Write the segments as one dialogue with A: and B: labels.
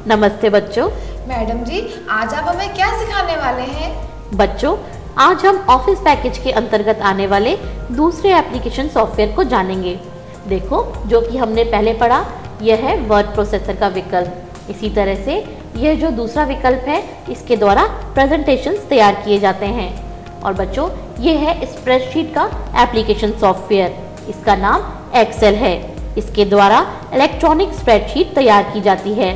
A: नमस्ते बच्चों।
B: मैडम जी, आज आप हमें क्या सिखाने वाले हैं?
A: बच्चों, आज हम ऑफिस पैकेज के अंतर्गत आने वाले दूसरे एप्लीकेशन सॉफ्टवेयर को जानेंगे। देखो, जो कि हमने पहले पढ़ा, यह है वर्ड प्रोसेसर का विकल्प। इसी तरह से यह जो दूसरा विकल्प है, इसके द्वारा प्रेजेंटेशंस तैयार किए जाते हैं। और बच्चों, यह है स्प्रेडशीट का एप्लीकेशन सॉफ्टवेयर। इसका नाम एक्सेल है। इसके द्वारा इलेक्ट्रॉनिक स्प्रेडशीट तैयार की जाती है।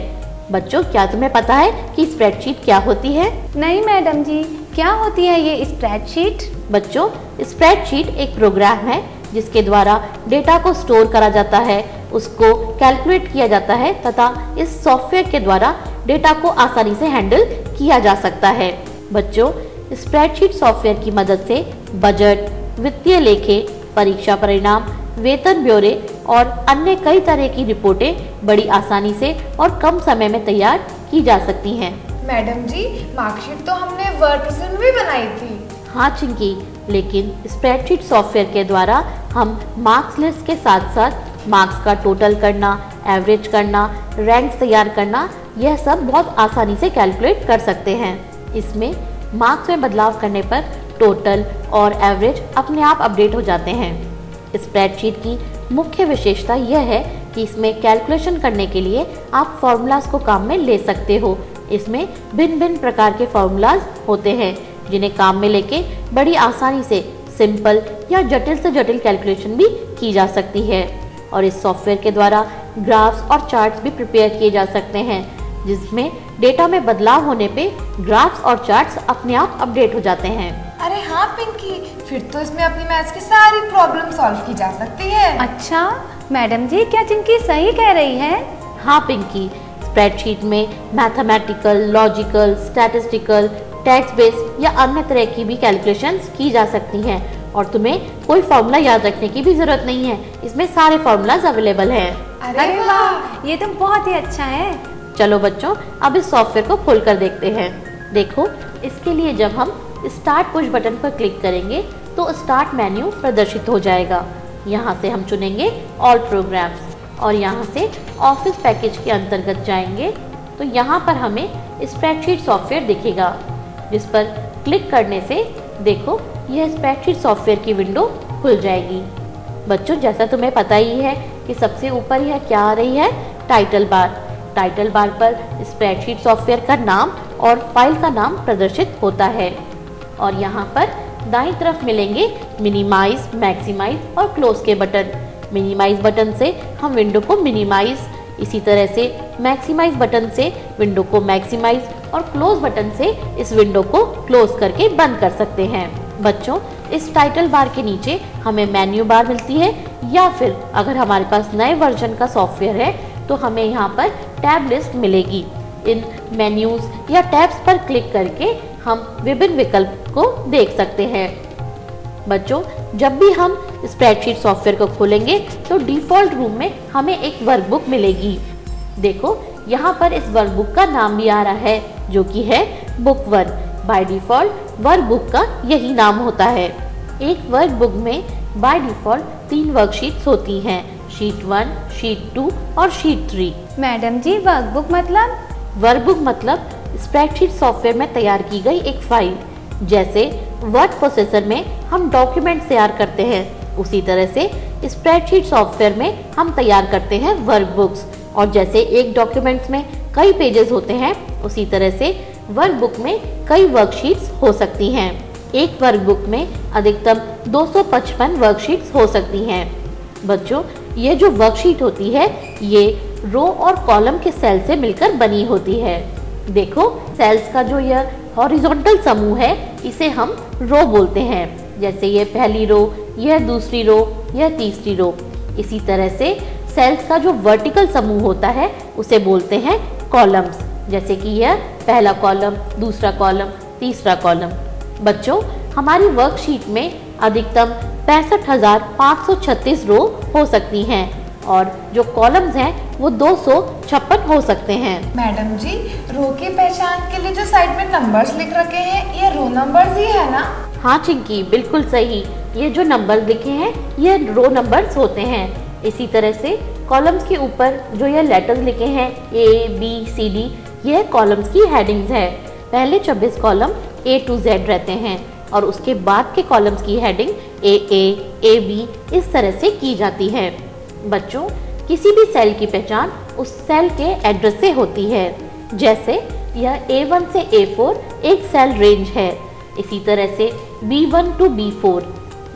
A: बच्चों, क्या तुम्हें पता है कि स्प्रेडशीट क्या होती है?
C: नहीं मैडम जी, क्या होती है ये स्प्रेडशीट?
A: बच्चों, स्प्रेडशीट एक प्रोग्राम है जिसके द्वारा डेटा को स्टोर करा जाता है, उसको कैलकुलेट किया जाता है तथा इस सॉफ्टवेयर के द्वारा डेटा को आसानी से हैंडल किया जा सकता है। बच्चों, स्प्रेडशीट सॉफ्टवेयर की मदद से बजट, वित्तीय लेखे, परीक्षा परिणाम, वेतन ब्यौरे और अन्य कई तरह की रिपोर्टें बड़ी आसानी से और कम समय में तैयार की जा सकती हैं।
B: मैडम जी, मार्कशीट तो हमने वर्ड प्रोसेसर में भी बनाई थी।
A: हाँ चिंकी, लेकिन स्प्रेडशीट सॉफ्टवेयर के द्वारा हम मार्क्स लिस्ट के साथ साथ मार्क्स का टोटल करना, एवरेज करना, रैंक्स तैयार करना, यह सब बहुत आसानी से कैलकुलेट कर सकते हैं। इसमें मार्क्स में बदलाव करने पर टोटल और एवरेज अपने आप अपडेट हो जाते हैं। स्प्रेडशीट की मुख्य विशेषता यह है कि इसमें कैलकुलेशन करने के लिए आप फॉर्मूलाज को काम में ले सकते हो। इसमें भिन्न भिन्न प्रकार के फॉर्मूलाज होते हैं जिन्हें काम में लेके बड़ी आसानी से सिंपल या जटिल से जटिल कैलकुलेशन भी की जा सकती है। और इस सॉफ्टवेयर के द्वारा ग्राफ्स और चार्ट्स भी प्रिपेयर किए जा सकते हैं, जिसमें डेटा में बदलाव होने पे ग्राफ्स और चार्ट्स अपने आप अपडेट हो जाते हैं।
B: अरे हाँ पिंकी, फिर तो इसमें अपनी मैथ्स की सारी प्रॉब्लम सॉल्व की जा सकती है।
C: अच्छा मैडम जी, क्या चिंकी सही कह रही है?
A: हाँ पिंकी, स्प्रेडशीट में mathematical, logical, statistical, text based या अन्य तरह की भी कैलकुलेशंस की जा सकती हैं और तुम्हें कोई फॉर्मूला याद रखने की भी जरूरत नहीं है। इसमें सारे फॉर्मूलाज अवेलेबल हैं।
C: अरे वाह, ये तो बहुत ही अच्छा है।
A: चलो बच्चों, अब इस सॉफ्टवेयर को खोलकर देखते हैं। देखो, इसके लिए जब हम स्टार्ट पुश बटन पर क्लिक करेंगे तो स्टार्ट मेन्यू प्रदर्शित हो जाएगा। यहाँ से हम चुनेंगे ऑल प्रोग्राम्स और यहाँ से ऑफिस पैकेज के अंतर्गत जाएंगे तो यहाँ पर हमें स्प्रेडशीट सॉफ्टवेयर दिखेगा, जिस पर क्लिक करने से देखो यह स्प्रेडशीट सॉफ्टवेयर की विंडो खुल जाएगी। बच्चों, जैसा तुम्हें पता ही है कि सबसे ऊपर यह क्या आ रही है, टाइटल बार। टाइटल बार पर स्प्रेडशीट सॉफ्टवेयर का नाम और फाइल का नाम प्रदर्शित होता है। और यहाँ पर दाईं तरफ मिलेंगे मिनिमाइज, मैक्सिमाइज और क्लोज के बटन। मिनिमाइज बटन से हम विंडो को मिनिमाइज, इसी तरह से मैक्सिमाइज बटन से विंडो को मैक्सिमाइज और क्लोज बटन से इस विंडो को क्लोज करके बंद कर सकते हैं। बच्चों, इस टाइटल बार के नीचे हमें मेन्यू बार मिलती है, या फिर अगर हमारे पास नए वर्जन का सॉफ्टवेयर है तो हमें यहाँ पर टैब लिस्ट मिलेगी। इन मेन्यूज या टैब्स पर क्लिक करके हम विभिन्न विकल्प को देख सकते हैं। बच्चों, जब भी हम स्प्रेडशीट सॉफ्टवेयर को खोलेंगे तो डिफ़ॉल्ट रूम में हमें एक वर्कबुक मिलेगी। देखो, यहाँ पर इस वर्कबुक का नाम भी आ रहा है, जो कि है बुक 1। बाय डिफ़ॉल्ट वर्कबुक का यही नाम होता है। एक वर्कबुक में बाय डिफ़ॉल्ट 3 वर्कशीट्स होती हैं, शीट 1, शीट 2 और शीट 3।
C: मैडम जी, वर्कबुक मतलब?
A: वर्कबुक मतलब स्प्रेडशीट सॉफ्टवेयर में तैयार की गई एक फाइल। जैसे वर्ड प्रोसेसर में हम डॉक्यूमेंट्स तैयार करते हैं, उसी तरह से स्प्रेडशीट सॉफ्टवेयर में हम तैयार करते हैं वर्कबुक्स। और जैसे एक डॉक्यूमेंट्स में कई पेजेस होते हैं, उसी तरह से वर्कबुक में कई वर्कशीट्स हो सकती हैं। एक वर्कबुक में अधिकतम 255 वर्कशीट्स हो सकती हैं। बच्चों, ये जो वर्कशीट होती है, ये रो और कॉलम के सेल से मिलकर बनी होती है। देखो, सेल्स का जो यह हॉरिजॉन्टल समूह है, इसे हम रो बोलते हैं। जैसे ये पहली रो, यह दूसरी रो, यह तीसरी रो। इसी तरह से सेल्स का जो वर्टिकल समूह होता है, उसे बोलते हैं कॉलम्स। जैसे कि यह पहला कॉलम, दूसरा कॉलम, तीसरा कॉलम। बच्चों, हमारी वर्कशीट में अधिकतम 65,536 रो हो सकती हैं और जो कॉलम्स हैं वो 256 हो सकते हैं।
B: मैडम जी, रो की पहचान के लिए जो साइड में नंबर्स लिख रखे हैं, ये रो नंबर्स ही है ना?
A: हाँ चिंकी, बिल्कुल सही। ये जो नंबर्स लिखे हैं, ये रो नंबर्स होते हैं। इसी तरह से कॉलम्स के ऊपर जो ये लेटर्स लिखे हैं, A, B, C, D, यह कॉलम्स की हेडिंग्स है। पहले 26 कॉलम A to Z रहते हैं और उसके बाद के कॉलम्स की हेडिंग AA, AB इस तरह से की जाती है। बच्चों, किसी भी सेल की पहचान उस सेल के एड्रेस से होती है। जैसे यह A1 से A4 एक सेल रेंज है, इसी तरह से B1 to B4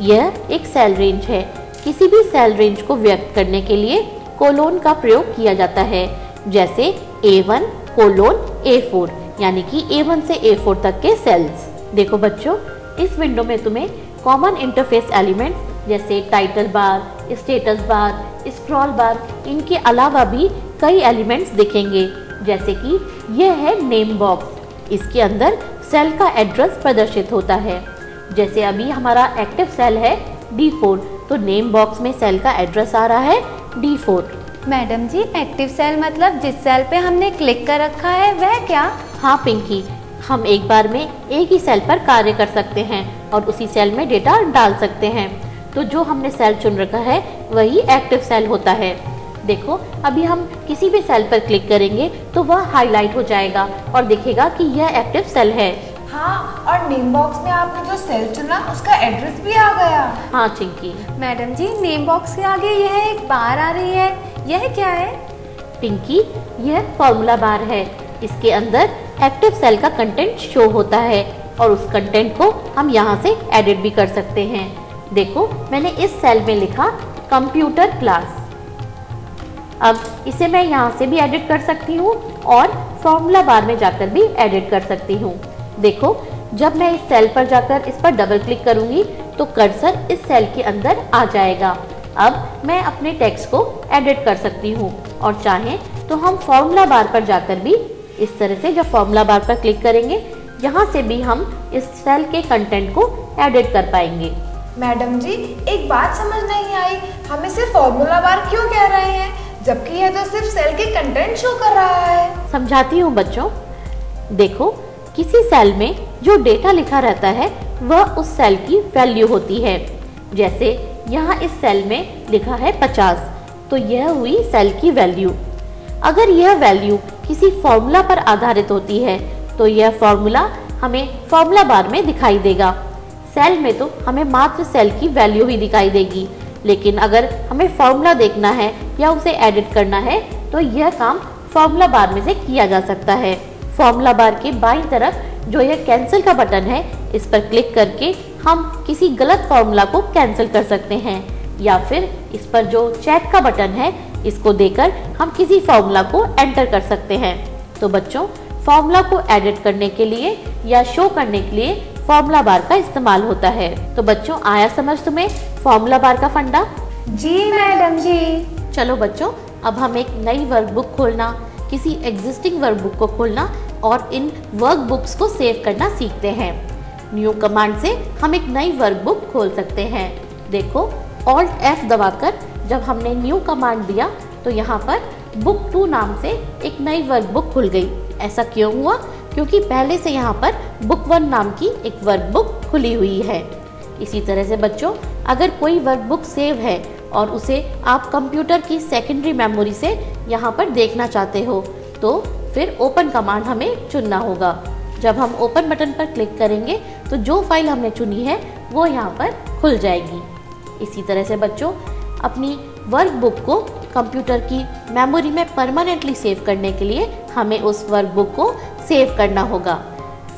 A: यह एक सेल रेंज है। किसी भी सेल रेंज को व्यक्त करने के लिए कोलोन का प्रयोग किया जाता है, जैसे A1 कोलोन A4 यानी कि A1 से A4 तक के सेल्स। देखो बच्चों, इस विंडो में तुम्हें कॉमन इंटरफेस एलिमेंट्स जैसे title bar, status bar, scroll बार, इनके अलावा भी कई एलिमेंट्स दिखेंगे। जैसे कि यह है नेम बॉक्स, इसके अंदर सेल का एड्रेस प्रदर्शित होता है। जैसे अभी हमारा एक्टिव सेल है D4, तो नेम बॉक्स में सेल का एड्रेस आ रहा है D4।
C: मैडम जी, एक्टिव सेल मतलब जिस सेल पे हमने क्लिक कर रखा है वह क्या?
A: हाँ पिंकी, हम एक बार में एक ही सेल पर कार्य कर सकते हैं और उसी सेल में डेटा डाल सकते हैं। तो जो हमने सेल चुन रखा है वही एक्टिव सेल होता है। देखो, अभी हम किसी भी सेल पर क्लिक करेंगे तो वह हाईलाइट हो जाएगा और दिखेगा कि यह एक्टिव सेल है।
B: हाँ, और नेम बॉक्स में आपने जो सेल चुना उसका एड्रेस भी आ गया।
A: हाँ चिंकी।
C: मैडम जी, नेम बॉक्स के आगे यह एक बार आ रही है, यह क्या है?
A: पिंकी, यह फॉर्मूला बार है। इसके अंदर एक्टिव सेल का कंटेंट शो होता है और उस कंटेंट को हम यहाँ से एडिट भी कर सकते हैं। देखो, मैंने इस सेल में लिखा कंप्यूटर क्लास। अब इसे मैं यहाँ से भी एडिट कर सकती हूँ और फॉर्मूला बार में जाकर भी एडिट कर सकती हूँ। देखो, जब मैं इस सेल पर जाकर इस पर डबल क्लिक करूँगी तो कर्सर इस सेल के अंदर आ जाएगा। अब मैं अपने टेक्स्ट को एडिट कर सकती हूँ और चाहें तो हम फॉर्मूला बार पर जाकर भी इस तरह से, जब फॉर्मूला बार पर क्लिक करेंगे यहाँ से भी हम इस सेल के कंटेंट को एडिट कर पाएंगे।
B: मैडम जी, एक बात समझ नहीं आई, हम इसे फॉर्मूला बार क्यों कह रहे हैं जबकि यह तो सिर्फ सेल के कंटेंट शो कर रहा है।
A: समझाती हूँ बच्चों। देखो, किसी सेल में जो डेटा लिखा रहता है वह उस सेल की वैल्यू होती है। जैसे यहाँ इस सेल में लिखा है 50, तो यह हुई सेल की वैल्यू। अगर यह वैल्यू किसी फॉर्मूला पर आधारित होती है तो यह फॉर्मूला हमें फॉर्मूला बार में दिखाई देगा। सेल में तो हमें मात्र सेल की वैल्यू ही दिखाई देगी, लेकिन अगर हमें फॉर्मूला देखना है या उसे एडिट करना है तो यह काम फॉर्मूला बार में से किया जा सकता है। फॉर्मूला बार के बाईं तरफ जो यह कैंसिल का बटन है, इस पर क्लिक करके हम किसी गलत फॉर्मूला को कैंसिल कर सकते हैं, या फिर इस पर जो चेक का बटन है इसको देकर हम किसी फॉर्मूला को एंटर कर सकते हैं। तो बच्चों, फॉर्मूला को एडिट करने के लिए या शो करने के लिए फॉर्मूला बार का इस्तेमाल होता है। तो बच्चों, आया समझ तुम्हें फॉर्मूला बार का फंडा?
C: जी मैडम जी।
A: चलो बच्चों, अब हम एक नई वर्कबुक खोलना, किसी एग्जिस्टिंग वर्कबुक को खोलना और इन वर्कबुक्स को सेव करना सीखते हैं। न्यू कमांड से हम एक नई वर्कबुक खोल सकते हैं। देखो, Alt F दबाकर जब हमने न्यू कमांड दिया तो यहाँ पर बुक 2 नाम से एक नई वर्कबुक खुल गई। ऐसा क्यों हुआ? क्योंकि पहले से यहाँ पर बुक 1 नाम की एक वर्कबुक खुली हुई है। इसी तरह से बच्चों, अगर कोई वर्कबुक सेव है और उसे आप कंप्यूटर की सेकेंडरी मेमोरी से यहाँ पर देखना चाहते हो तो फिर ओपन कमांड हमें चुनना होगा। जब हम ओपन बटन पर क्लिक करेंगे तो जो फाइल हमने चुनी है वो यहाँ पर खुल जाएगी। इसी तरह से बच्चों, अपनी वर्कबुक को कंप्यूटर की मेमोरी में परमानेंटली सेव करने के लिए हमें उस वर्कबुक को सेव करना होगा।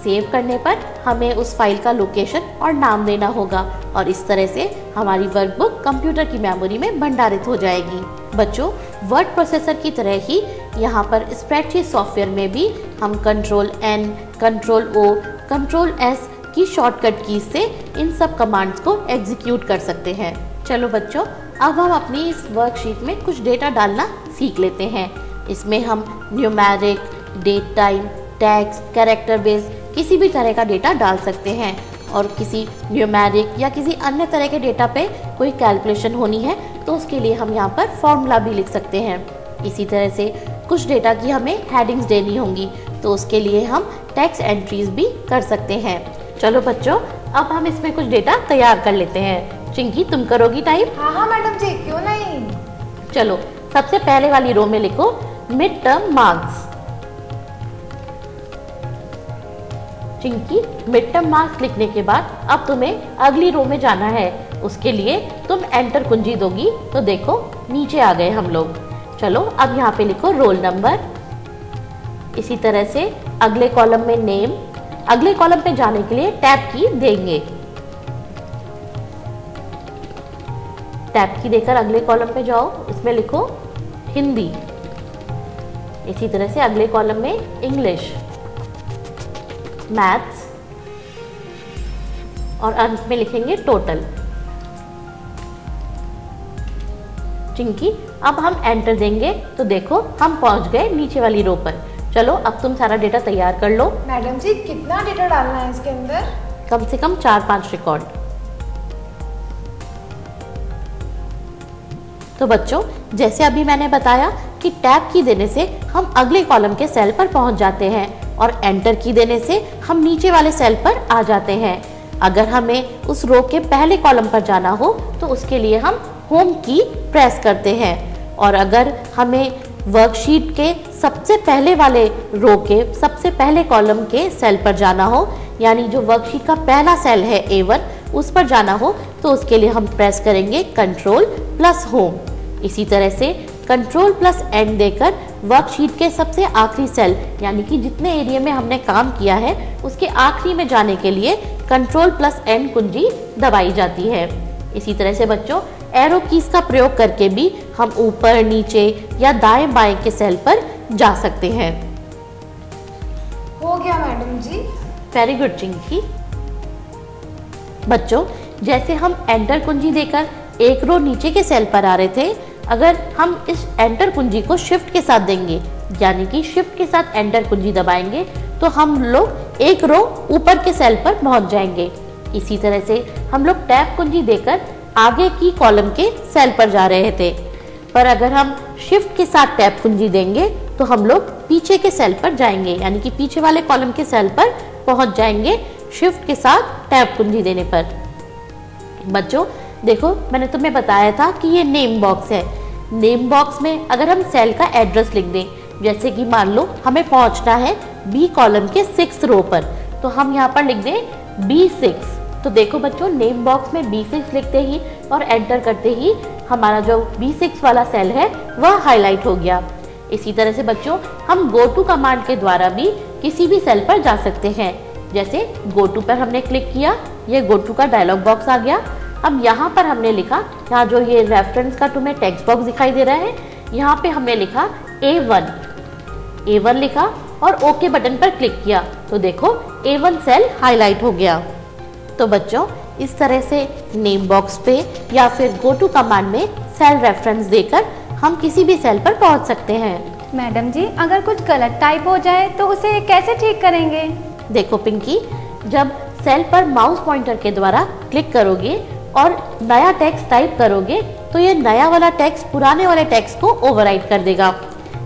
A: सेव करने पर हमें उस फाइल का लोकेशन और नाम देना होगा और इस तरह से हमारी वर्कबुक कंप्यूटर की मेमोरी में भंडारित हो जाएगी। बच्चों, वर्ड प्रोसेसर की तरह ही यहाँ पर स्प्रेडशीट सॉफ्टवेयर में भी हम Ctrl+N, Ctrl+O, Ctrl+S की शॉर्टकट कीज से इन सब कमांड्स को एग्जीक्यूट कर सकते हैं। चलो बच्चों, अब हम अपनी इस वर्कशीट में कुछ डेटा डालना सीख लेते हैं। इसमें हम numeric, date time, tags, character base किसी भी तरह का डेटा डाल सकते हैं और किसी न्यूमेरिक या किसी अन्य तरह के डेटा पे कोई कैलकुलेशन होनी है तो उसके लिए हम यहाँ पर फॉर्मूला भी लिख सकते हैं। इसी तरह से कुछ डेटा की हमें हेडिंग्स देनी होंगी तो उसके लिए हम टेक्स्ट एंट्रीज भी कर सकते हैं। चलो बच्चों, अब हम इसमें कुछ डेटा तैयार कर लेते हैं। चिंकी, तुम करोगी टाइप?
B: हाँ मैडम जी, क्यों नहीं।
A: चलो, सबसे पहले वाली रो में लिखो mid term marks. Chinki, mid term marks लिखने के बाद अब तुम्हें अगली रो में जाना है। उसके लिए तुम एंटर कुंजी दोगी तो देखो नीचे आ गए हम लोग। चलो अब यहाँ पे लिखो रोल नंबर। इसी तरह से अगले कॉलम में नेम। अगले कॉलम पे जाने के लिए टैब की देंगे। टैब की देकर अगले कॉलम पे जाओ, इसमें लिखो हिंदी। इसी तरह से अगले कॉलम में इंग्लिश, मैथ्स और अंत में लिखेंगे टोटल। चिंकी, अब हम एंटर देंगे तो देखो हम पहुंच गए नीचे वाली रो पर। चलो अब तुम सारा डेटा तैयार कर लो।
B: मैडम जी कितना डेटा डालना है इसके अंदर?
A: कम से कम 4-5 रिकॉर्ड। तो बच्चों, जैसे अभी मैंने बताया कि टैब की देने से हम अगले कॉलम के सेल पर पहुंच जाते हैं और एंटर की देने से हम नीचे वाले सेल पर आ जाते हैं। अगर हमें उस रो के पहले कॉलम पर जाना हो तो उसके लिए हम होम की प्रेस करते हैं, और अगर हमें वर्कशीट के सबसे पहले वाले रो के सबसे पहले कॉलम के सेल पर जाना हो, यानी जो वर्कशीट का पहला सेल है A1, उस पर जाना हो तो उसके लिए हम प्रेस करेंगे कंट्रोल प्लस होम। इसी तरह से कंट्रोल प्लस एंड देकर वर्कशीट के सबसे आखिरी सेल, यानी कि जितने एरिया में हमने काम किया है उसके आखिरी में जाने के लिए कंट्रोल प्लस एंड कुंजी दबाई जाती है। इसी तरह से बच्चों, एरो कीज का प्रयोग करके भी हम ऊपर, नीचे या दाएं बाएं के सेल पर जा सकते हैं।
B: हो गया madam ji.
A: Very good Chinki. बच्चों, जैसे हम एंटर कुंजी देकर एक रो नीचे के सेल पर आ रहे थे, अगर हम इस एंटर कुंजी को शिफ्ट के साथ देंगे, यानी कि शिफ्ट के साथ एंटर कुंजी दबाएंगे, तो हम लोग एक रो ऊपर के सेल पर पहुंच जाएंगे। इसी तरह से हम लोग टैब कुंजी देकर आगे की कॉलम के सेल पर जा रहे थे, पर अगर हम शिफ्ट के साथ टैब कुंजी देंगे तो हम लोग पीछे के सेल पर जाएंगे, यानी कि पीछे वाले कॉलम के सेल पर पहुंच जाएंगे शिफ्ट के साथ टैब कुंजी देने पर। बच्चों देखो, मैंने तुम्हें बताया था कि ये नेम बॉक्स है। नेम बॉक्स में अगर हम सेल का एड्रेस लिख दें, जैसे कि मान लो हमें पहुंचना है बी कॉलम के 6th रो पर, तो हम यहाँ पर लिख दें B6। तो देखो बच्चों, नेम बॉक्स में B6 लिखते ही और एंटर करते ही हमारा जो B6 वाला सेल है वह हाईलाइट हो गया। इसी तरह से बच्चों, हम गो टू कमांड के द्वारा भी किसी भी सेल पर जा सकते हैं। जैसे गो टू पर हमने क्लिक किया, ये गो टू का डायलॉग बॉक्स आ गया। अब यहाँ पर हमने लिखा, यहाँ जो ये रेफरेंस का तुम्हें टेक्स्ट बॉक्स दिखाई दे रहा है, यहाँ पे हमने लिखा A1 लिखा और ओके बटन पर क्लिक किया तो देखो A1 सेल हाईलाइट हो गया। तो बच्चों, इस तरह से नेम बॉक्स पे या फिर गो टू कमांड में सेल रेफरेंस देकर हम किसी भी सेल पर पहुंच सकते हैं।
C: मैडम जी, अगर कुछ गलत टाइप हो जाए तो उसे कैसे ठीक करेंगे?
A: देखो पिंकी, जब सेल पर माउस पॉइंटर के द्वारा क्लिक करोगे और नया टेक्स्ट टाइप करोगे तो ये नया वाला टेक्स्ट पुराने वाले टेक्स्ट को ओवरराइट कर देगा।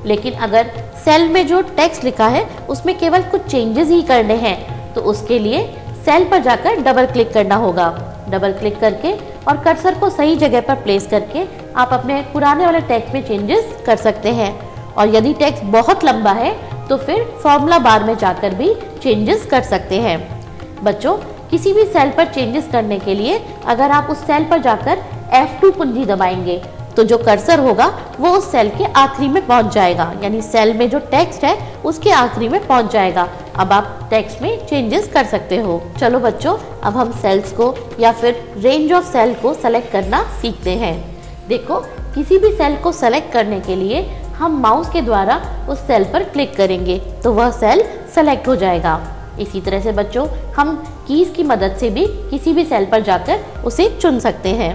A: लेकिन अगर सेल में जो टेक्स्ट लिखा है उसमें केवल कुछ चेंजेस ही करने हैं तो उसके लिए सेल पर जाकर डबल क्लिक करना होगा। डबल क्लिक करके और कर्सर को सही जगह पर प्लेस करके आप अपने पुराने वाले टेक्स्ट में चेंजेस कर सकते हैं। और यदि टेक्स्ट बहुत लंबा है तो फिर फॉर्मूला बार में जाकर भी चेंजेस कर सकते हैं। बच्चों, किसी भी सेल पर चेंजेस करने के लिए अगर आप उस सेल पर जाकर F2 कुंजी दबाएंगे तो जो कर्सर होगा वो उस सेल के आखिरी में पहुंच जाएगा, यानी सेल में जो टेक्स्ट है उसके आखिरी में पहुंच जाएगा। अब आप टेक्स्ट में चेंजेस कर सकते हो। चलो बच्चों, अब हम सेल्स को या फिर रेंज ऑफ सेल को सेलेक्ट करना सीखते हैं। देखो, किसी भी सेल को सेलेक्ट करने के लिए हम माउस के द्वारा उस सेल पर क्लिक करेंगे तो वह सेल सेलेक्ट हो जाएगा। इसी तरह से बच्चों, हम कीज की मदद से भी किसी भी सेल पर जाकर उसे चुन सकते हैं।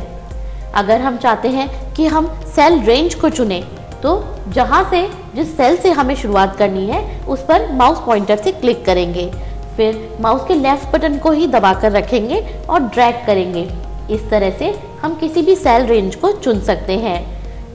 A: अगर हम चाहते हैं कि हम सेल रेंज को चुनें तो जहां से जिस सेल से हमें शुरुआत करनी है उस पर माउस पॉइंटर से क्लिक करेंगे, फिर माउस के लेफ्ट बटन को ही दबाकर रखेंगे और ड्रैग करेंगे। इस तरह से हम किसी भी सेल रेंज को चुन सकते हैं।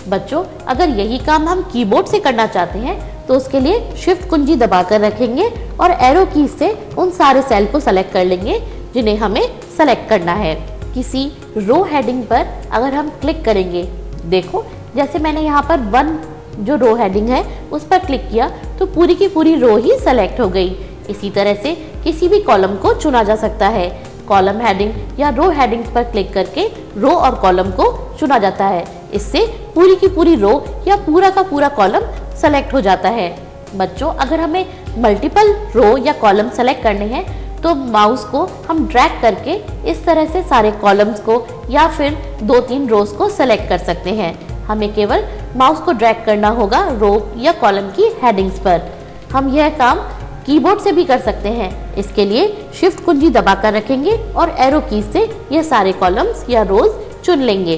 A: बच्चों, अगर यही काम हम कीबोर्ड से करना चाहते हैं तो उसके लिए शिफ्ट कुंजी दबाकर रखेंगे और एरो कीज से उन सारे सेल को सेलेक्ट कर लेंगे जिन्हें हमें सेलेक्ट करना है। किसी रो हेडिंग पर अगर हम क्लिक करेंगे, देखो जैसे मैंने यहाँ पर 1 जो रो हेडिंग है उस पर क्लिक किया तो पूरी की पूरी रो ही सेलेक्ट हो गई। इसी तरह से किसी भी कॉलम को चुना जा सकता है। कॉलम हेडिंग या रो हेडिंग्स पर क्लिक करके रो और कॉलम को चुना जाता है। इससे पूरी की पूरी रो या पूरा का पूरा कॉलम सेलेक्ट हो जाता है। बच्चों, अगर हमें मल्टीपल रो या कॉलम सेलेक्ट करने हैं तो माउस को हम ड्रैग करके इस तरह से सारे कॉलम्स को या फिर 2-3 रोज को सेलेक्ट कर सकते हैं। हमें केवल माउस को ड्रैग करना होगा रो या कॉलम की हेडिंग्स पर। हम यह काम कीबोर्ड से भी कर सकते हैं। इसके लिए शिफ्ट कुंजी दबाकर रखेंगे और एरो कीज से यह सारे कॉलम्स या रोज चुन लेंगे।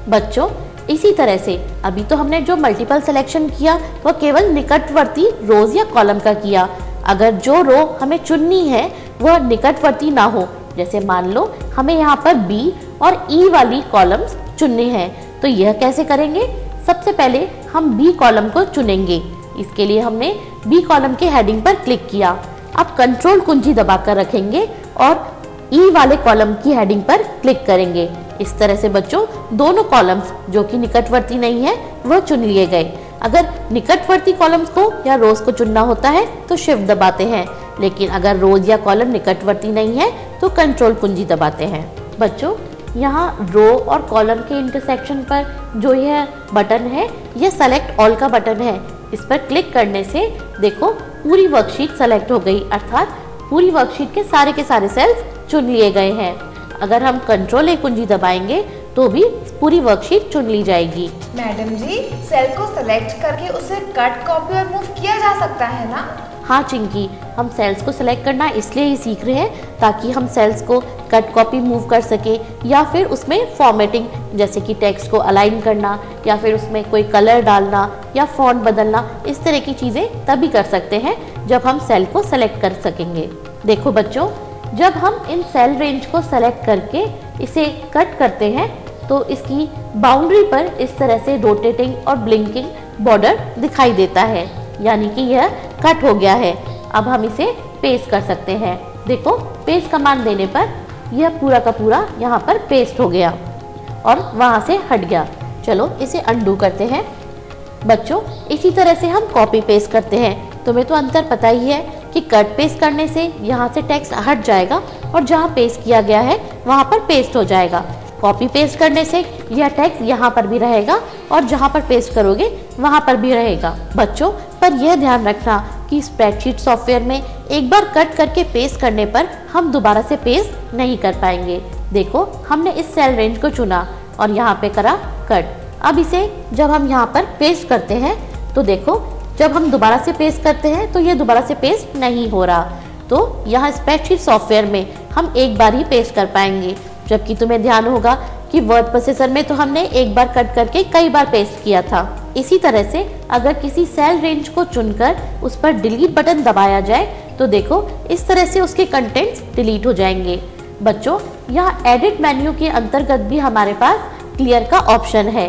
A: बच्चों, इसी तरह से अभी तो हमने जो मल्टीपल सिलेक्शन किया वह केवल निकटवर्ती रोज या कॉलम का किया। अगर जो रो हमें चुननी है वह निकटवर्ती ना हो, जैसे मान लो हमें यहाँ पर बी और ई वाली कॉलम्स चुननी है, तो यह कैसे करेंगे? सबसे पहले हम बी कॉलम को चुनेंगे। इसके लिए हमने बी कॉलम के हेडिंग पर क्लिक किया। अब कंट्रोल कुंजी दबाकर रखेंगे और ई वाले कॉलम की हेडिंग पर क्लिक करेंगे। इस तरह से बच्चों दोनों कॉलम्स जो कि निकटवर्ती नहीं है वह चुन लिए गए। अगर निकटवर्ती कॉलम्स को या रोज को चुनना होता है तो शिफ्ट दबाते हैं, लेकिन अगर रोज या कॉलम निकटवर्ती नहीं है तो कंट्रोल कुंजी दबाते हैं। बच्चों, यहाँ रो और कॉलम के इंटरसेक्शन पर जो यह बटन है यह सेलेक्ट ऑल का बटन है। इस पर क्लिक करने से देखो पूरी वर्कशीट सेलेक्ट हो गई, अर्थात पूरी वर्कशीट के सारे सेल्स चुन लिए गए हैं। अगर हम कंट्रोल ए कुंजी दबाएंगे तो भी पूरी वर्कशीट चुन ली जाएगी।
B: मैडम जी, सेल को सेलेक्ट करके उसे कट, कॉपी और मूव किया जा सकता है ना?
A: हाँ चिंकी, हम सेल्स को सिलेक्ट करना इसलिए ही सीख रहे हैं ताकि हम सेल्स को कट, कॉपी, मूव कर सके या फिर उसमें फॉर्मेटिंग जैसे कि टेक्स्ट को अलाइन करना या फिर उसमें कोई कलर डालना या फॉन्ट बदलना, इस तरह की चीज़ें तभी कर सकते हैं जब हम सेल को सेलेक्ट कर सकेंगे। देखो बच्चों, जब हम इन सेल रेंज को सेलेक्ट करके इसे कट करते हैं तो इसकी बाउंड्री पर इस तरह से रोटेटिंग और ब्लिंकिंग बॉर्डर दिखाई देता है, यानी कि यह कट हो गया है। अब हम इसे पेस्ट कर सकते हैं। देखो, पेस्ट कमांड देने पर यह पूरा का पूरा यहाँ पर पेस्ट हो गया और वहाँ से हट गया। चलो इसे अंडू करते हैं। बच्चों, इसी तरह से हम कॉपी पेस्ट करते हैं। तुम्हें तो अंतर पता ही है कि कट पेस्ट करने से यहाँ से टेक्स्ट हट जाएगा और जहाँ पेस्ट किया गया है वहाँ पर पेस्ट हो जाएगा। कॉपी पेस्ट करने से यह टेक्स्ट यहाँ पर भी रहेगा और जहाँ पर पेस्ट करोगे वहाँ पर भी रहेगा। बच्चों, पर यह ध्यान रखना कि स्प्रेडशीट सॉफ्टवेयर में एक बार कट करके पेस्ट करने पर हम दोबारा से पेस्ट नहीं कर पाएंगे। देखो, हमने इस सेल रेंज को चुना और यहाँ पे करा कट। अब इसे जब हम यहाँ पर पेस्ट करते हैं तो देखो, जब हम दोबारा से पेस्ट करते हैं तो ये दोबारा से पेस्ट नहीं हो रहा। तो यहाँ स्प्रेडशीट सॉफ्टवेयर में हम एक बार ही पेस्ट कर पाएंगे, जबकि तुम्हें ध्यान होगा कि वर्ड प्रोसेसर में तो हमने एक बार कट करके कई बार पेस्ट किया था। इसी तरह से अगर किसी सेल रेंज को चुनकर उस पर डिलीट बटन दबाया जाए तो देखो इस तरह से उसके कंटेंट्स डिलीट हो जाएंगे। बच्चों, यहाँ एडिट मेन्यू के अंतर्गत भी हमारे पास क्लियर का ऑप्शन है।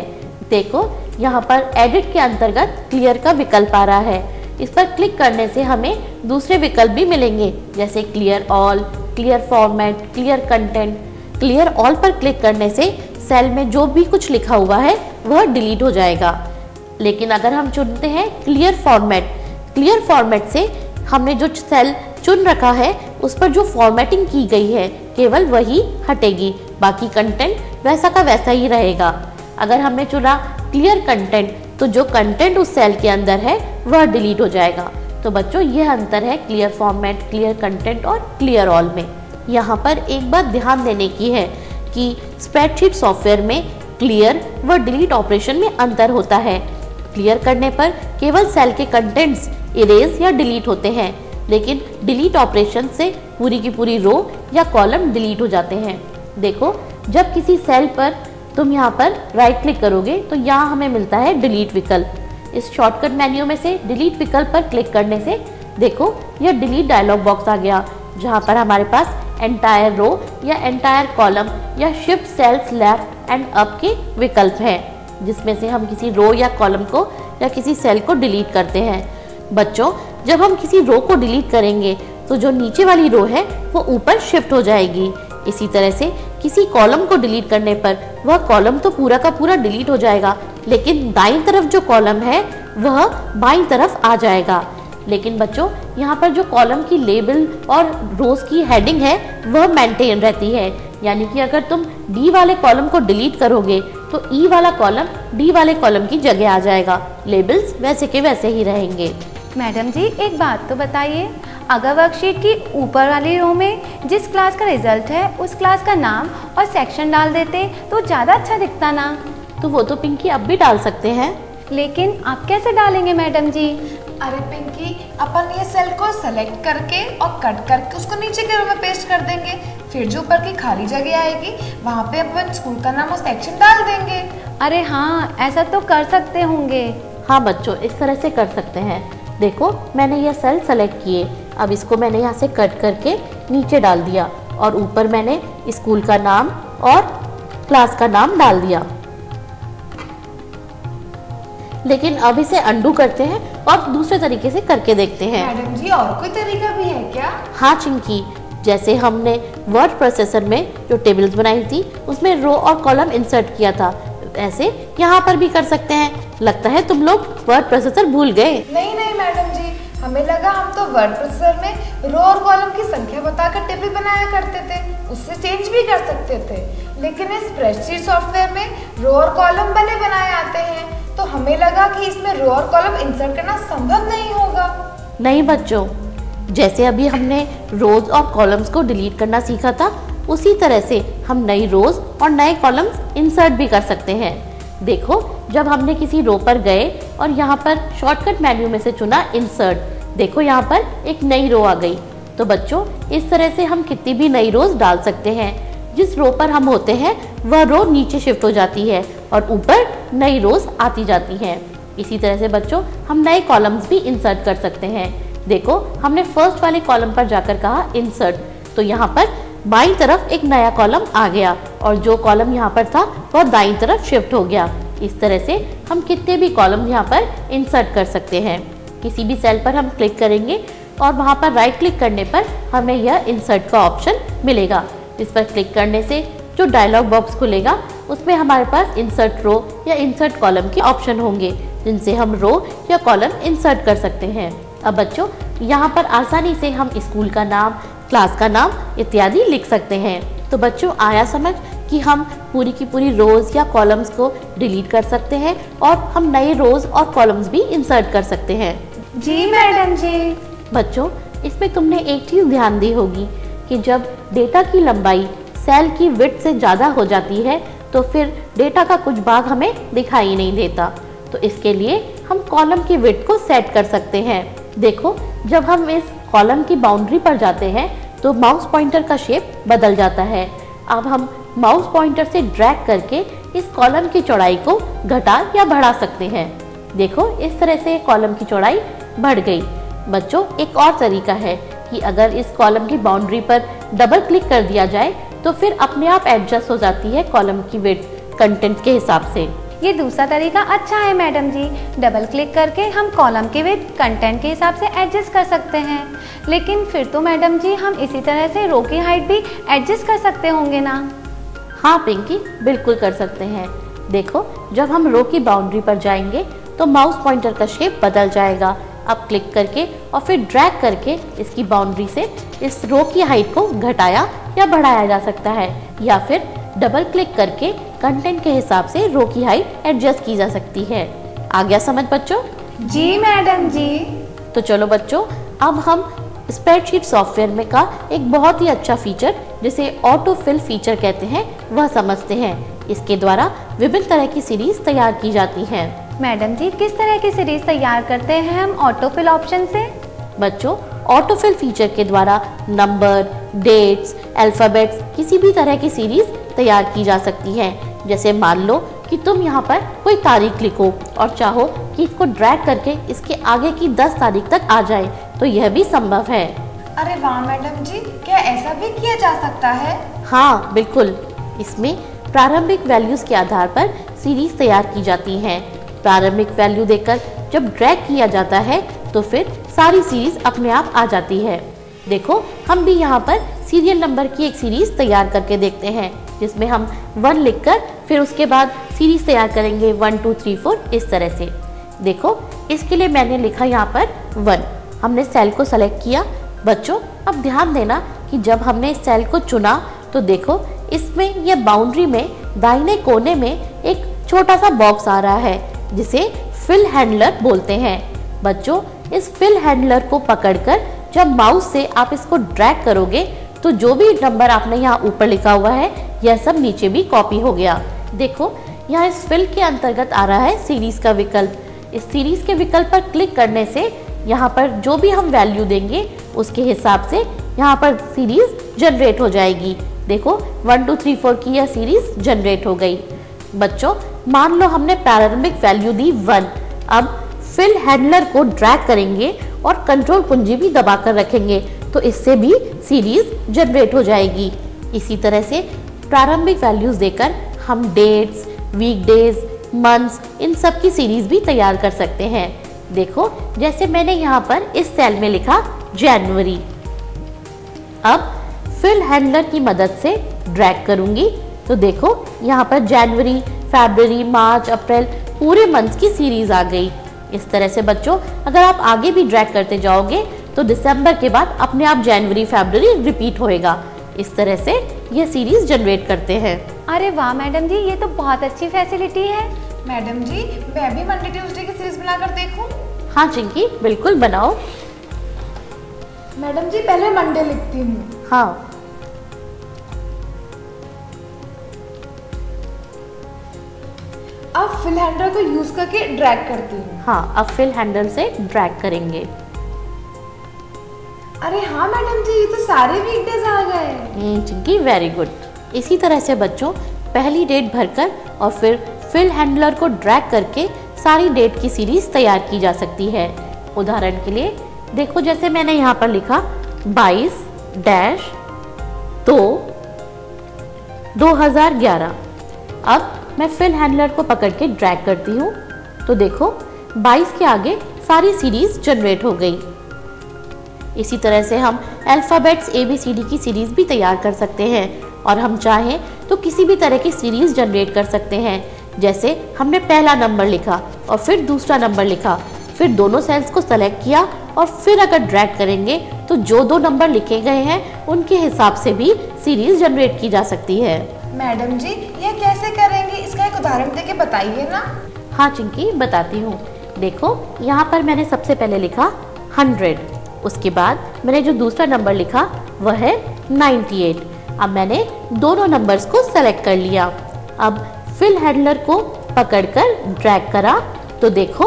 A: देखो, यहाँ पर एडिट के अंतर्गत क्लियर का विकल्प आ रहा है। इस पर क्लिक करने से हमें दूसरे विकल्प भी मिलेंगे, जैसे clear all, clear format, clear content. Clear all पर क्लिक करने से सेल में जो भी कुछ लिखा हुआ है वह डिलीट हो जाएगा। लेकिन अगर हम चुनते हैं क्लियर फॉर्मेट से हमने जो सेल चुन रखा है उस पर जो फॉर्मेटिंग की गई है केवल वही हटेगी, बाकी कंटेंट वैसा का वैसा ही रहेगा। अगर हमने चुना क्लियर कंटेंट तो जो कंटेंट उस सेल के अंदर है वह डिलीट हो जाएगा। तो बच्चों, यह अंतर है क्लियर फॉर्मेट, क्लियर कंटेंट और क्लियर ऑल में। यहाँ पर एक बात ध्यान देने की है कि स्प्रेडशीट सॉफ्टवेयर में क्लियर व डिलीट ऑपरेशन में अंतर होता है। क्लियर करने पर केवल सेल के कंटेंट्स इरेज या डिलीट होते हैं, लेकिन डिलीट ऑपरेशन से पूरी की पूरी रो या कॉलम डिलीट हो जाते हैं। देखो, जब किसी सेल पर तुम यहाँ पर राइट क्लिक करोगे तो यहाँ हमें मिलता है डिलीट विकल्प। इस शॉर्टकट मेन्यू में से डिलीट विकल्प पर क्लिक करने से देखो यह डिलीट डायलॉग बॉक्स आ गया, जहाँ पर हमारे पास एंटायर रो या एंटायर कॉलम या shift cells left and up के विकल्प हैं, जिसमें से हम किसी रो या कॉलम को या किसी सेल को डिलीट करते हैं। बच्चों, जब हम किसी रो को डिलीट करेंगे तो जो नीचे वाली रो है वो ऊपर शिफ्ट हो जाएगी। इसी तरह से किसी कॉलम को डिलीट करने पर वह कॉलम तो पूरा का पूरा डिलीट हो जाएगा, लेकिन दाईं तरफ जो कॉलम है वह बाईं तरफ आ जाएगा। लेकिन बच्चों यहाँ पर जो कॉलम की लेबल और रोज की हेडिंग है वह मेंटेन रहती है। यानी कि अगर तुम डी वाले कॉलम को डिलीट करोगे तो ई वाला कॉलम डी वाले कॉलम की जगह आ जाएगा। लेबल्स वैसे के वैसे ही रहेंगे।
C: मैडम जी एक बात तो बताइए, अगर वर्कशीट की ऊपर वाली रो में जिस क्लास का रिजल्ट है उस क्लास का नाम और सेक्शन डाल देते तो ज़्यादा अच्छा दिखता ना।
A: तो वो तो पिंकी अब भी डाल सकते हैं।
C: लेकिन आप कैसे डालेंगे मैडम जी?
B: अरे पिंकी, अपन ये सेल को सेलेक्ट करके और कट करके उसको नीचे के रो में पेस्ट कर देंगे। फिर जो ऊपर की खाली जगह आएगी वहाँ पे अपन स्कूल का नाम और सेक्शन डाल देंगे।
C: अरे हाँ, ऐसा तो कर सकते होंगे।
A: हाँ बच्चों, इस तरह से कर सकते हैं। देखो मैंने ये सेल सेलेक्ट किए, अब इसको मैंने यहाँ से कट करके नीचे डाल दिया और ऊपर मैंने स्कूल का नाम और क्लास का नाम डाल दिया। लेकिन अब इसे अंडू करते हैं और दूसरे तरीके से करके देखते हैं।
B: मैडम जी और कोई तरीका भी है क्या?
A: हाँ चिंकी, जैसे हमने वर्ड प्रोसेसर में जो टेबल्स बनाई थी उसमें रो और कॉलम इंसर्ट किया था, ऐसे यहाँ पर भी कर सकते हैं। लगता है तुम लोग वर्ड प्रोसेसर भूल गए।
B: नहीं नहीं मैडम जी, हमें लगा हम तो वर्ड प्रोसेसर में रो और कॉलम की संख्या बताकर टेबल बनाया करते थे, उससे चेंज भी कर सकते थे। लेकिन इस स्प्रेडशीट सॉफ्टवेयर में रो और कॉलम बने बनाए आते हैं, तो हमें लगा कि इसमें रो और कॉलम इंसर्ट करना संभव नहीं होगा।
A: नहीं बच्चों, जैसे अभी हमने रोज और कॉलम्स को डिलीट करना सीखा था उसी तरह से हम नई रोज और नए कॉलम्स इंसर्ट भी कर सकते हैं। देखो जब हमने किसी रो पर गए और यहाँ पर शॉर्टकट मेन्यू में से चुना इंसर्ट, देखो यहाँ पर एक नई रो आ गई। तो बच्चों इस तरह से हम कितनी भी नई रोज डाल सकते हैं। जिस रो पर हम होते हैं वह रो नीचे शिफ्ट हो जाती है और ऊपर नई रोज आती जाती हैं। इसी तरह से बच्चों हम नए कॉलम्स भी इंसर्ट कर सकते हैं। देखो हमने फर्स्ट वाले कॉलम पर जाकर कहा इंसर्ट, तो यहाँ पर बाईं तरफ एक नया कॉलम आ गया और जो कॉलम यहाँ पर था वह दाईं तरफ शिफ्ट हो गया। इस तरह से हम कितने भी कॉलम यहाँ पर इंसर्ट कर सकते हैं। किसी भी सेल पर हम क्लिक करेंगे और वहाँ पर राइट क्लिक करने पर हमें यह इंसर्ट का ऑप्शन मिलेगा। इस पर क्लिक करने से जो डायलॉग बॉक्स खुलेगा उसमें हमारे पास इंसर्ट रो या इंसर्ट कॉलम के ऑप्शन होंगे जिनसे हम रो या कॉलम इंसर्ट कर सकते हैं। अब बच्चों यहाँ पर आसानी से हम स्कूल का नाम, क्लास का नाम इत्यादि लिख सकते हैं। तो बच्चों आया समझ कि हम पूरी की पूरी रोज या कॉलम्स को डिलीट कर सकते हैं और हम नए रोज और कॉलम्स भी इंसर्ट कर सकते हैं।
C: जी मैडम जी।
A: बच्चों इसमें तुमने एक चीज ध्यान दी होगी कि जब डेटा की लंबाई सेल की विड्थ से ज़्यादा हो जाती है तो फिर डेटा का कुछ भाग हमें दिखाई नहीं देता। तो इसके लिए हम कॉलम की विड्थ को सेट कर सकते हैं। देखो जब हम इस कॉलम की बाउंड्री पर जाते हैं तो माउस पॉइंटर का शेप बदल जाता है। अब हम माउस पॉइंटर से ड्रैग करके इस कॉलम की चौड़ाई को घटा या बढ़ा सकते हैं। देखो इस तरह से कॉलम की चौड़ाई बढ़ गई। बच्चों एक और तरीका है कि अगर इस कॉलम की बाउंड्री पर डबल क्लिक कर दिया जाए तो फिर अपने आप एडजस्ट हो जाती है कॉलम की विड्थ कंटेंट के हिसाब से।
C: ये दूसरा तरीका अच्छा है मैडम जी, डबल क्लिक करके हम कॉलम के विड्थ कंटेंट के हिसाब से एडजस्ट कर सकते हैं। लेकिन फिर तो मैडम जी हम इसी तरह से रो की हाइट भी एडजस्ट कर सकते होंगे ना?
A: हाँ पिंकी, बिल्कुल कर सकते हैं। देखो जब हम रो की बाउंड्री पर जाएंगे तो माउस पॉइंटर का शेप बदल जाएगा। अब क्लिक करके और फिर ड्रैग करके इसकी बाउंड्री से इस रो की हाइट को घटाया या बढ़ाया जा सकता है, या फिर डबल क्लिक करके कंटेंट के हिसाब से रो की हाइट एडजस्ट की जा सकती है। आ गया समझ बच्चों?
C: जी मैडम जी।
A: तो चलो बच्चों अब हम स्प्रेडशीट सॉफ्टवेयर में का एक बहुत ही अच्छा फीचर जिसे ऑटो फिल फीचर कहते हैं वह समझते हैं। इसके द्वारा विभिन्न तरह की सीरीज तैयार की जाती हैं।
C: मैडम जी किस तरह की सीरीज तैयार करते हैं हम ऑटो फिल ऑप्शन से?
A: बच्चों ऑटो फिल फीचर के द्वारा नंबर, डेट्स, अल्फाबेट्स किसी भी तरह की सीरीज तैयार की जा सकती है। जैसे मान लो कि तुम यहाँ पर कोई तारीख लिखो और चाहो कि इसको ड्रैग करके इसके आगे की 10 तारीख तक आ जाए, तो यह भी संभव है।
B: अरे वाह मैडम जी, क्या ऐसा भी किया जा सकता है?
A: हाँ बिल्कुल, इसमें प्रारंभिक वैल्यूज के आधार पर सीरीज तैयार की जाती हैं। प्रारंभिक वैल्यू देकर जब ड्रैग किया जाता है तो फिर सारी सीरीज अपने आप आ जाती है। देखो हम भी यहाँ पर सीरियल नंबर की एक सीरीज तैयार करके देखते हैं जिसमें हम 1 लिखकर फिर उसके बाद सीरीज तैयार करेंगे 1 2 3 4 इस तरह से। देखो इसके लिए मैंने लिखा यहाँ पर 1 हमने सेल को सेलेक्ट किया। बच्चों अब ध्यान देना कि जब हमने इस सेल को चुना तो देखो इसमें ये बाउंड्री में दाहिने कोने में एक छोटा सा बॉक्स आ रहा है जिसे फिल हैंडलर बोलते हैं। बच्चों इस फिल हैंडलर को पकड़कर जब माउस से आप इसको ड्रैग करोगे तो जो भी नंबर आपने यहाँ ऊपर लिखा हुआ है यह सब नीचे भी कॉपी हो गया। देखो यहाँ इस फिल के अंतर्गत आ रहा है सीरीज का विकल्प। इस सीरीज के विकल्प पर क्लिक करने से यहाँ पर जो भी हम वैल्यू देंगे उसके हिसाब से यहाँ पर सीरीज जनरेट हो जाएगी। देखो 1 2 3 4 की यह सीरीज जनरेट हो गई। बच्चों मान लो हमने प्रारंभिक वैल्यू दी 1। अब फिल हैंडलर को ड्रैग करेंगे और कंट्रोल कुंजी भी दबाकर रखेंगे तो इससे भी सीरीज जनरेट हो जाएगी। इसी तरह से प्रारंभिक वैल्यूज देकर हम डेट्स, वीकडेज, मंथ्स इन सब की सीरीज भी तैयार कर सकते हैं। देखो जैसे मैंने यहाँ पर इस सेल में लिखा जनवरी। अब फिल हैंडलर की मदद से ड्रैग करूंगी तो देखो यहाँ पर जनवरी, फरवरी, मार्च, अप्रैल पूरे मंथ्स की सीरीज आ गई। इस तरह से बच्चों अगर आप आगे भी ड्रैग करते जाओगे तो दिसंबर के बाद अपने आप जनवरी, फरवरी रिपीट होएगा। इस तरह से यह सीरीज जनरेट करते हैं।
C: अरे वाह मैडम जी, ये तो बहुत अच्छी फैसिलिटी है।
B: मैडम जी मैं भी मंडे ट्यूसडे की सीरीज बनाकर देखूं?
A: हाँ चिंकी बिल्कुल बनाओ।
B: मैडम जी पहले मंडे लिखती हूँ।
A: हाँ
B: अब फिल हैंडलर को यूज करके ड्रैग करती हूँ।
A: हाँ अब फिल हैंडल से ड्रैग करेंगे।
B: अरे हाँ मैडम जी ये तो सारे वीकडेज आ गए।
A: Chinki very good. इसी तरह से बच्चों पहली डेट भरकर और फिर फिल हैंडलर को ड्रैग करके सारी डेट की सीरीज तैयार की जा सकती है। उदाहरण के लिए देखो जैसे मैंने यहाँ पर लिखा 22-2-2011। अब मैं फिल हैंडलर को पकड़ के ड्रैग करती हूँ तो देखो 22 के आगे सारी सीरीज जनरेट हो गई। इसी तरह से हम अल्फ़ाबेट्स ABCD की सीरीज भी तैयार कर सकते हैं और हम चाहें तो किसी भी तरह की सीरीज जनरेट कर सकते हैं। जैसे हमने पहला नंबर लिखा और फिर दूसरा नंबर लिखा, फिर दोनों सेल्स को सेलेक्ट किया और फिर अगर ड्रैग करेंगे तो जो दो नंबर लिखे गए हैं उनके हिसाब से भी सीरीज जनरेट की जा सकती है।
B: मैडम जी यह कैसे करेंगे, इसका एक उदाहरण देके बताइए ना।
A: हाँ चिंकी बताती हूँ। देखो यहाँ पर मैंने सबसे पहले लिखा 100, उसके बाद मैंने जो दूसरा नंबर लिखा वह है 98। अब मैंने दोनों नंबर्स को सेलेक्ट कर लिया। अब फिल हैंडलर को पकड़कर ड्रैग करा तो देखो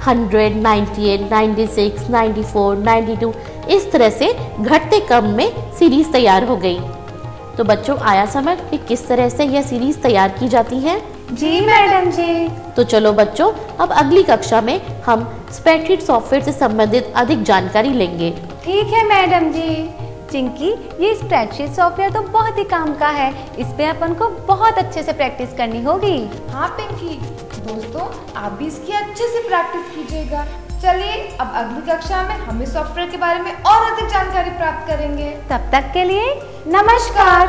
A: 100, 98, 96, 94, 92 इस तरह से घटते क्रम में सीरीज तैयार हो गई। तो बच्चों आया समझ कि किस तरह से यह सीरीज तैयार की जाती है?
C: जी मैडम जी।
A: तो चलो बच्चों अब अगली कक्षा में हम स्प्रेडशीट सॉफ्टवेयर से संबंधित अधिक जानकारी लेंगे।
C: ठीक है मैडम जी। चिंकी ये स्प्रेडशीट सॉफ्टवेयर तो बहुत ही काम का है, इस पे अपन को बहुत अच्छे से प्रैक्टिस करनी होगी।
B: हाँ पिंकी, दोस्तों आप भी इसकी अच्छे से प्रैक्टिस कीजिएगा। चलिए अब अगली कक्षा में हम इस सॉफ्टवेयर के बारे में और अधिक जानकारी प्राप्त करेंगे।
C: तब तक के लिए नमस्कार।